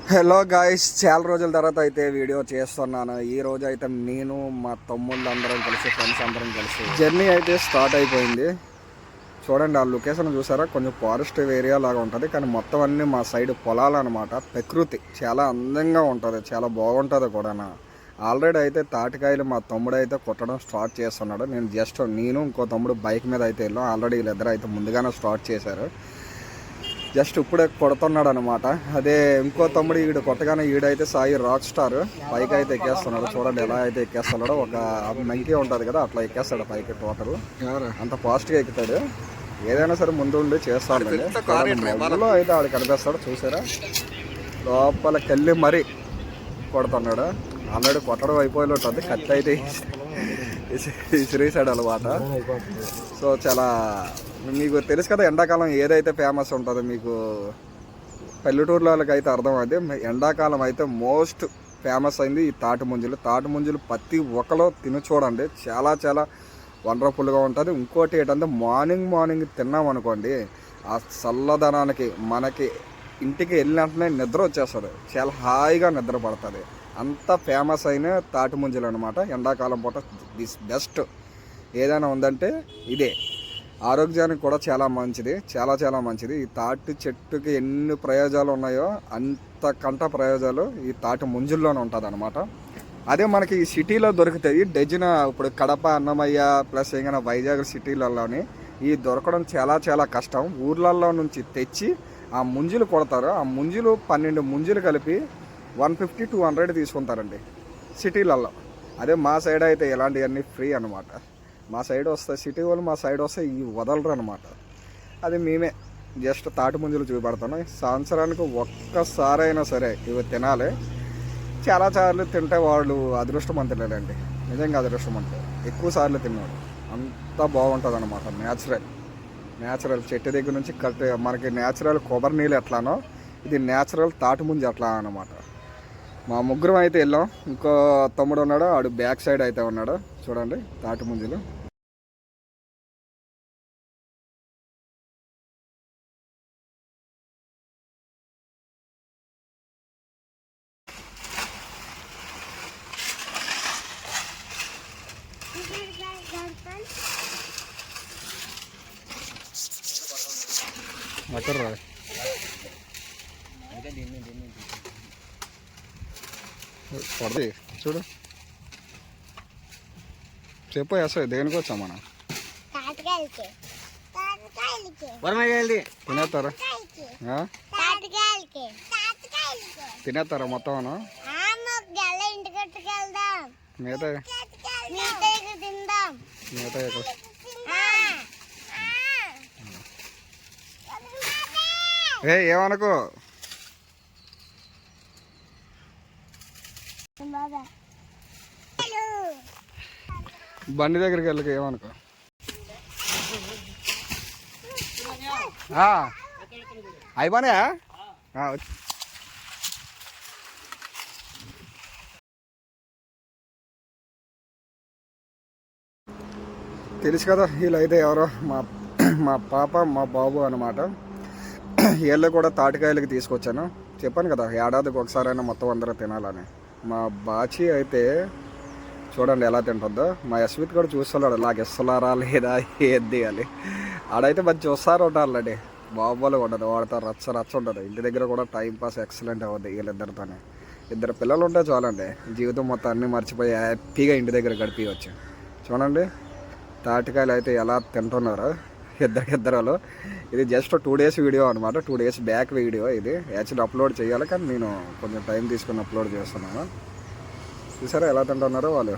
Hello guys, చాలా రోజుల తర్వాత అయితే వీడియో చేస్తున్నాను. ఈ రోజు అయితే నేను మా తమ్ముళ్ళు అందరం కలిసి, ఫ్రెండ్స్ అందరం కలిసి జర్నీ అయితే స్టార్ట్ అయిపోయింది. చూడండి, ఆ లొకేషన్ చూసారా? కొంచెం ఫారెస్ట్ ఏరియా లాగా ఉంటుంది, కానీ మొత్తం అన్నీ మా సైడ్ పొలాలు అనమాట. ప్రకృతి చాలా అందంగా ఉంటుంది, చాలా బాగుంటుంది కూడా. ఆల్రెడీ అయితే తాటికాయలు మా తమ్ముడు అయితే కొట్టడం స్టార్ట్ చేస్తున్నాడు. నేను ఇంకో తమ్ముడు బైక్ మీద అయితే వెళ్ళాం. ఆల్రెడీ వీళ్ళిద్దరు అయితే ముందుగానే స్టార్ట్ చేశారు. జస్ట్ ఇప్పుడే కొడుతున్నాడు అనమాట. అదే ఇంకో తమ్ముడు ఈడు కొట్టగానే ఈడైతే సాయి రాక్ స్టార్ పైకి అయితే ఎక్కేస్తున్నాడు. చూడండి ఎలా అయితే ఎక్కేస్తున్నాడో. ఒక మంకీ ఉంటుంది కదా, అట్లా ఎక్కేస్తాడు పైకి. టోటల్ అంత ఫాస్ట్గా ఎక్కుతాడు. ఏదైనా సరే ముందు ఉండి చేస్తాడు. మొదలో అయితే ఆడు కనిపిస్తాడు, చూసారా? లోపలికి వెళ్ళి మరీ కొడుతున్నాడు. ఆల్రెడీ కొట్టడం అయిపోయి ఉంటుంది. కత్తి అయితే ఇసిరేసాడు అనమాట. సో చాలా మీకు తెలుసు కదా, ఎండాకాలం ఏదైతే ఫేమస్ ఉంటుందో మీకు పల్లెటూరులోకి అయితే అర్థం అయితే ఎండాకాలం అయితే మోస్ట్ ఫేమస్ అయింది ఈ తాటి ముంజలు. ప్రతి ఒక్కలో తిని చూడండి, చాలా చాలా వండర్ఫుల్గా ఉంటుంది. ఇంకోటి ఏంటంటే మార్నింగ్ తిన్నామనుకోండి, ఆ చల్లదనానికి మనకి ఇంటికి వెళ్ళినట్టునే నిద్ర వచ్చేస్తుంది. చాలా హాయిగా నిద్ర పడుతుంది. అంత ఫేమస్ అయిన తాటి ముంజలు అనమాట. ఎండాకాలం పూట దిస్ బెస్ట్ ఏదైనా ఉందంటే ఇదే. ఆరోగ్యానికి కూడా చాలా మంచిది, చాలా చాలా మంచిది. ఈ తాటి చెట్టుకి ఎన్ని ప్రయోజనాలు ఉన్నాయో అంతకంట ప్రయోజనాలు ఈ తాటి ముంజుల్లోనే ఉంటుంది అనమాట. అదే మనకి ఈ సిటీలో దొరుకుతాయి డజన్. ఇప్పుడు కడప, అన్నమయ్య ప్లస్ ఏమైనా వైజాగ్ సిటీలలోని ఈ దొరకడం చాలా చాలా కష్టం. ఊర్లలో నుంచి తెచ్చి ఆ ముంజులు కొడతారు. ఆ ముంజులు 12 ముంజులు కలిపి 150-200 తీసుకుంటారండి సిటీలలో. అదే మా సైడ్ అయితే ఇలాంటివన్నీ ఫ్రీ అనమాట. మా సైడ్ వస్తాయి సిటీ వాళ్ళు, మా సైడ్ వస్తే ఈ వదలరు అనమాట. అది మేమే జస్ట్ తాటి ముంజలు చూపెడతాను. సంవత్సరానికి ఒక్కసారైనా సరే ఇవి తినాలి. చాలా సార్లు తింటే వాళ్ళు అదృష్టవంతులేండి, నిజంగా అదృష్టవంతులు. ఎక్కువ సార్లు తిన్నాడు, అంత బాగుంటుంది అనమాట. న్యాచురల్ చెట్టు దగ్గర నుంచి మనకి న్యాచురల్ కొబ్బరి నీళ్ళు ఎట్లానో ఇది న్యాచురల్ తాటి ముంజు అట్లా అనమాట. మా ముగ్గురం అయితే వెళ్ళాం. ఇంకో తమ్ముడు ఉన్నాడు, ఆడు బ్యాక్ సైడ్ అయితే ఉన్నాడు. చూడండి తాటి ముంజలు. అక్కడ పడది చూడు. చెప్పు వేస్తాయి దేనికి వచ్చా మనం? తినేస్తారా? తినేస్తారా మొత్తం? మిగతా ఏమనుకో. బండి దగ్గరికి వెళ్ళక ఏమనుకో. అయిపోయా తెలుసు కదా, వీళ్ళైతే ఎవరో మా పాప మా బాబు అనమాట. వీళ్ళు కూడా తాటికాయలకి తీసుకొచ్చాను. చెప్పాను కదా, ఏడాదికి ఒకసారైనా మొత్తం అందరూ తినాలని. మా బాచి అయితే చూడండి ఎలా తింటుందో. మా యశ్విత్ కూడా చూస్తున్నాడు, నాకు ఇస్తున్నారా లేదా ఏది తీయాలి. ఆడైతే మంచి చూస్తారు ఉంటారులేండి, బాబులు ఉండదు. వాడితో రచ్చ ఉంటుంది. ఇంటి దగ్గర కూడా టైంపాస్ ఎక్సలెంట్ అవుద్ది వీళ్ళిద్దరితోనే. 2 పిల్లలు ఉంటే చాలండి, జీవితం మొత్తం అన్నీ మర్చిపోయి హ్యాపీగా ఇంటి దగ్గర గడిపించవచ్చు. చూడండి తాటికాయలు అయితే ఎలా తింటున్నారో ఇద్దరు. ఇది జస్ట్ 2 days వీడియో అనమాట. 2 days బ్యాక్ వీడియో ఇది. యాక్చువల్లీ అప్లోడ్ చేయాలి, కానీ నేను కొంచెం టైం తీసుకుని అప్లోడ్ చేస్తున్నాను. చూసారా ఎలా తింటున్నారో వాళ్ళు.